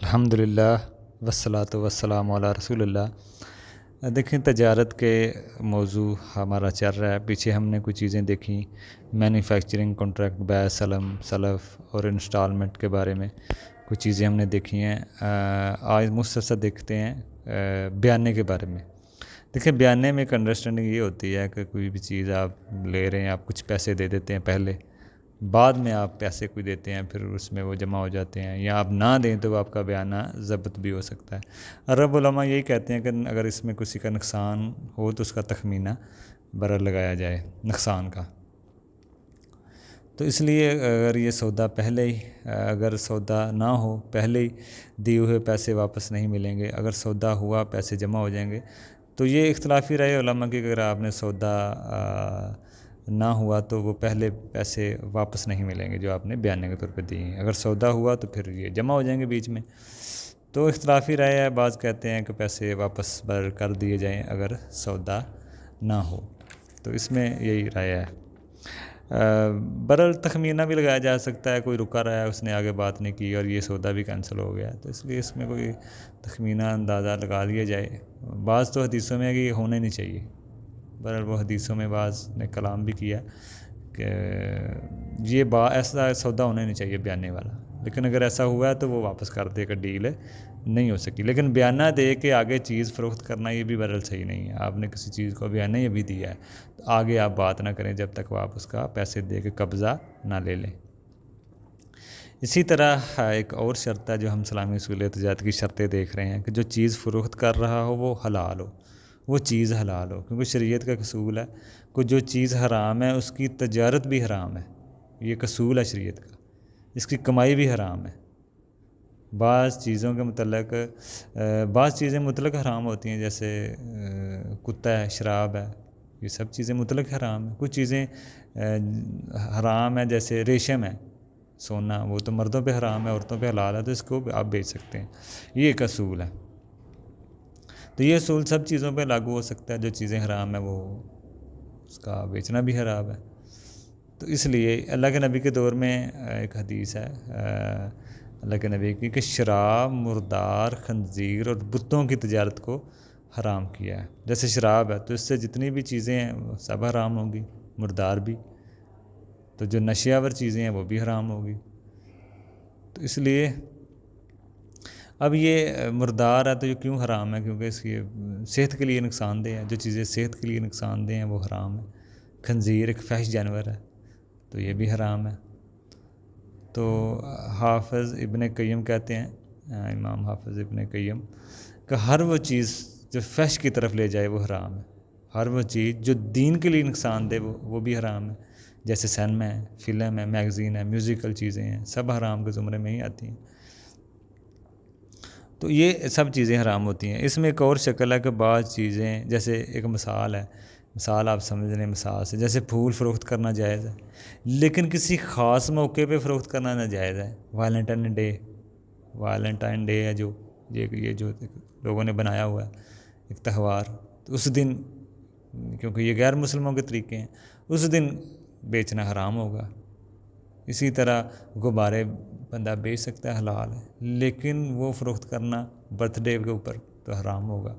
الحمدللہ والصلاۃ والسلام علی رسول اللہ۔ دیکھیں، تجارت کے موضوع ہمارا چل رہا ہے۔ پیچھے ہم نے کچھ چیزیں دیکھیں، مینوفیکچرنگ، کانٹریکٹ، بیع، سلف اور انسٹالمنٹ کے بارے میں کچھ چیزیں ہم نے دیکھی ہیں۔ آج مختصر دیکھتے ہیں بیانے کے بارے میں۔ دیکھیں، بیانے میں ایک انڈرسٹینڈنگ یہ ہوتی ہے کہ کوئی بھی چیز آپ لے رہے ہیں، آپ کچھ پیسے دے دیتے ہیں پہلے، بعد میں آپ پیسے کوئی دیتے ہیں، پھر اس میں وہ جمع ہو جاتے ہیں، یا آپ نہ دیں تو آپ کا بیانہ ضبط بھی ہو سکتا ہے۔ عرب علماء یہی کہتے ہیں کہ اگر اس میں کسی کا نقصان ہو تو اس کا تخمینہ برر لگایا جائے نقصان کا۔ تو اس لیے اگر یہ سودا پہلے ہی اگر سودا نہ ہو، پہلے ہی دیے ہوئے پیسے واپس نہیں ملیں گے، اگر سودا ہوا پیسے جمع ہو جائیں گے، تو یہ اختلافی رائے علماء کی کہ اگر آپ نے سودا نہ ہوا تو وہ پہلے پیسے واپس نہیں ملیں گے جو آپ نے بیانے کے طور پہ دیے ہیں۔ اگر سودا ہوا تو پھر یہ جمع ہو جائیں گے بیچ میں۔ تو اختلافی رائے ہے، بعض کہتے ہیں کہ پیسے واپس برر کر دیے جائیں اگر سودا نہ ہو، تو اس میں یہی رائے ہے۔ برر تخمینہ بھی لگایا جا سکتا ہے، کوئی رکا رہا ہے، اس نے آگے بات نہیں کی اور یہ سودا بھی کینسل ہو گیا، تو اس لیے اس میں کوئی تخمینہ اندازہ لگا لیا جائے۔ بعض تو حدیثوں میں ہے کہ یہ ہونا ہی نہیں چاہیے، برر وہ حدیثوں میں بعض نے کلام بھی کیا کہ یہ ایسا سودا ہونا ہی نہیں چاہیے بیانے والا، لیکن اگر ایسا ہوا ہے تو وہ واپس کر دے کہ ڈیل نہیں ہو سکی۔ لیکن بیانہ دے کے آگے چیز فروخت کرنا یہ بھی برر صحیح نہیں ہے۔ آپ نے کسی چیز کو بیانہ ہی بھی دیا ہے تو آگے آپ بات نہ کریں جب تک وہ آپ اس کا پیسے دے کے قبضہ نہ لے لیں۔ اسی طرح ایک اور شرط ہے جو ہم اسلامی اصول تجارت کی شرطیں دیکھ رہے ہیں کہ جو چیز فروخت کر رہا ہو وہ حلال ہو، وہ چیز حلال ہو، کیونکہ شریعت کا اصول ہے کہ جو چیز حرام ہے اس کی تجارت بھی حرام ہے۔ یہ اصول ہے شریعت کا، اس کی کمائی بھی حرام ہے۔ بعض چیزوں کے متعلق بعض چیزیں مطلق حرام ہوتی ہیں، جیسے کتا ہے، شراب ہے، یہ سب چیزیں مطلق حرام ہیں۔ کچھ چیزیں حرام ہیں، جیسے ریشم ہے، سونا، وہ تو مردوں پہ حرام ہے، عورتوں پہ حلال ہے، تو اس کو آپ بیچ سکتے ہیں۔ یہ ایک اصول ہے۔ تو یہ اصول سب چیزوں پہ لاگو ہو سکتا ہے، جو چیزیں حرام ہیں وہ اس کا بیچنا بھی حرام ہے۔ تو اس لیے اللہ کے نبی کے دور میں ایک حدیث ہے اللہ کے نبی کی کہ شراب، مردار، خنزیر اور بتوں کی تجارت کو حرام کیا ہے۔ جیسے شراب ہے تو اس سے جتنی بھی چیزیں ہیں وہ سب حرام ہوں گی، مردار بھی، تو جو نشے آور چیزیں ہیں وہ بھی حرام ہوگی۔ تو اس لیے اب یہ مردار ہے تو یہ کیوں حرام ہے؟ کیونکہ اس کی صحت کے لیے نقصان دہ ہے، جو چیزیں صحت کے لیے نقصان دہ ہیں وہ حرام ہے۔ خنزیر ایک فحش جانور ہے تو یہ بھی حرام ہے۔ تو حافظ ابن قیم کہتے ہیں، امام حافظ ابن قیم، کہ ہر وہ چیز جو فحش کی طرف لے جائے وہ حرام ہے، ہر وہ چیز جو دین کے لیے نقصان دے وہ بھی حرام ہے، جیسے سینما ہے، فلم ہے، میگزین ہے، میوزیکل چیزیں ہیں، سب حرام کے زمرے میں ہی آتی ہیں۔ تو یہ سب چیزیں حرام ہوتی ہیں۔ اس میں ایک اور شکل ہے کہ بعض چیزیں، جیسے ایک مثال ہے، مثال آپ سمجھ لیں، مثال سے جیسے پھول فروخت کرنا جائز ہے، لیکن کسی خاص موقع پہ فروخت کرنا ناجائز ہے۔ ویلنٹائن ڈے ہے جو یہ جو لوگوں نے بنایا ہوا ہے ایک تہوار، تو اس دن، کیونکہ یہ غیر مسلموں کے طریقے ہیں، اس دن بیچنا حرام ہوگا۔ اسی طرح غبارے بندہ بیچ سکتا ہے، حلال ہے، لیکن وہ فروخت کرنا برتھ ڈے کے اوپر تو حرام ہوگا۔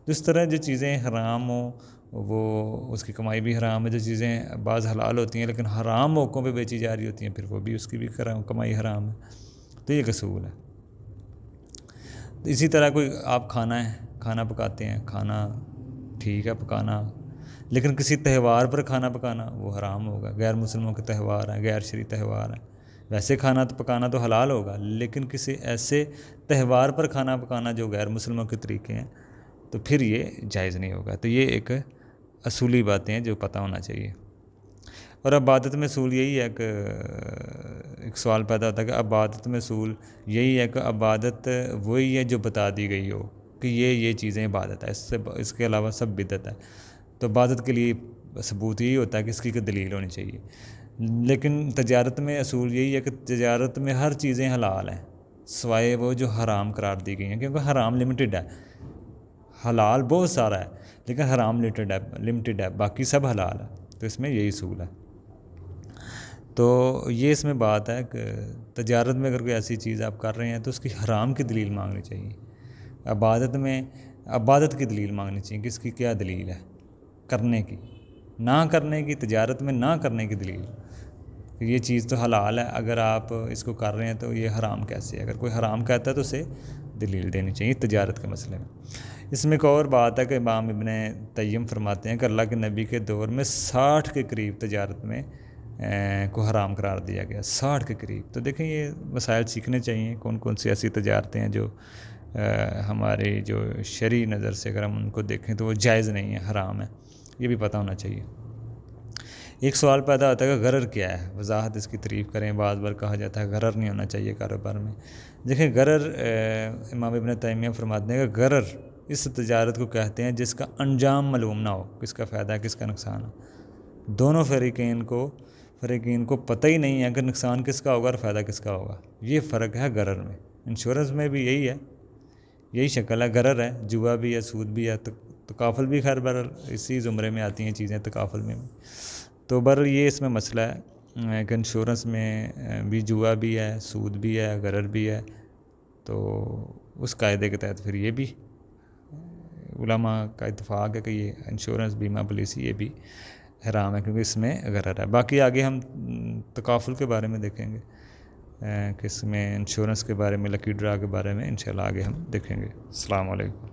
تو اس طرح جو چیزیں حرام ہوں وہ اس کی کمائی بھی حرام ہے، جو چیزیں بعض حلال ہوتی ہیں لیکن حرام موقعوں پہ بیچی جا رہی ہوتی ہیں پھر وہ بھی اس کی بھی کمائی حرام ہے۔ تو یہ اصول ہے۔ تو اسی طرح کوئی آپ کھانا پکاتے ہیں، کھانا ٹھیک ہے پکانا، لیکن کسی تہوار پر کھانا پکانا وہ حرام ہوگا۔ غیر مسلموں کے تہوار ہیں، غیر شرعی تہوار ہیں، ویسے کھانا تو پکانا تو حلال ہوگا، لیکن کسی ایسے تہوار پر کھانا پکانا جو غیر مسلموں کے طریقے ہیں تو پھر یہ جائز نہیں ہوگا۔ تو یہ ایک اصولی باتیں ہیں جو پتہ ہونا چاہیے۔ اور عبادت میں اصول یہی ہے کہ ایک سوال پیدا ہوتا ہے کہ عبادت میں اصول یہی ہے کہ عبادت وہی ہے جو بتا دی گئی ہو کہ یہ چیزیں عبادت ہے، اس کے علاوہ سب بدعت ہے۔ تو عبادت کے لیے ثبوت یہی ہوتا ہے کہ اس کی کوئی دلیل ہونی چاہیے۔ لیکن تجارت میں اصول یہی ہے کہ تجارت میں ہر چیزیں حلال ہیں سوائے وہ جو حرام قرار دی گئی ہیں، کیونکہ حرام لمیٹڈ ہے، حلال بہت سارا ہے لیکن حرام لمیٹڈ ہے، باقی سب حلال ہے۔ تو اس میں یہی اصول ہے۔ تو یہ اس میں بات ہے کہ تجارت میں اگر کوئی ایسی چیز آپ کر رہے ہیں تو اس کی حرام کی دلیل مانگنی چاہیے. عبادت میں عبادت کی دلیل مانگنی چاہیے کہ اس کی کیا دلیل ہے کرنے کی، نہ کرنے کی، تجارت میں نہ کرنے کی دلیل. یہ چیز تو حلال ہے، اگر آپ اس کو کر رہے ہیں تو یہ حرام کیسے ہے؟ اگر کوئی حرام کہتا ہے تو اسے دلیل دینی چاہیے تجارت کے مسئلے میں. اس میں ایک اور بات ہے کہ امام ابن تیمیہ فرماتے ہیں کہ اللہ کے نبی کے دور میں 60 کے قریب تجارت میں کو حرام قرار دیا گیا، 60 کے قریب. تو دیکھیں یہ مسائل سیکھنے چاہیے، کون کون سی ایسی تجارتیں ہیں جو ہماری جو شرعی نظر سے اگر ہم ان کو دیکھیں تو وہ جائز نہیں ہے، حرام ہے، یہ بھی پتہ ہونا چاہیے. ایک سوال پیدا ہوتا ہے کہ غرر کیا ہے، وضاحت اس کی تعریف کریں. بعض بار کہا جاتا ہے غرر نہیں ہونا چاہیے کاروبار میں. دیکھیں غرر امام ابن تیمیہ فرماتے ہیں کہ غرر اس تجارت کو کہتے ہیں جس کا انجام معلوم نہ ہو، کس کا فائدہ ہے کس کا نقصان ہو. دونوں فریقین کو پتہ ہی نہیں ہے کہ نقصان کس کا ہوگا اور فائدہ کس کا ہوگا. یہ فرق ہے غرر میں. انشورنس میں بھی یہی ہے، یہی شکل ہے، غرر ہے، جوا بھی ہے، سود بھی ہے، تکافل بھی خیر بہرحال اسی زمرے میں آتی ہیں چیزیں تکافل میں بھی. تو بہرحال یہ اس میں مسئلہ ہے کہ انشورنس میں بھی جوا بھی ہے، سود بھی ہے، غرر بھی ہے. تو اس قاعدے کے تحت پھر یہ بھی علماء کا اتفاق ہے کہ یہ انشورنس بیمہ پالیسی یہ بھی حرام ہے کیونکہ اس میں غرر ہے. باقی آگے ہم تکافل کے بارے میں دیکھیں گے کہ اس میں انشورنس کے بارے میں، لکی ڈرا کے بارے میں انشاءاللہ آگے ہم دیکھیں گے. السلام علیکم.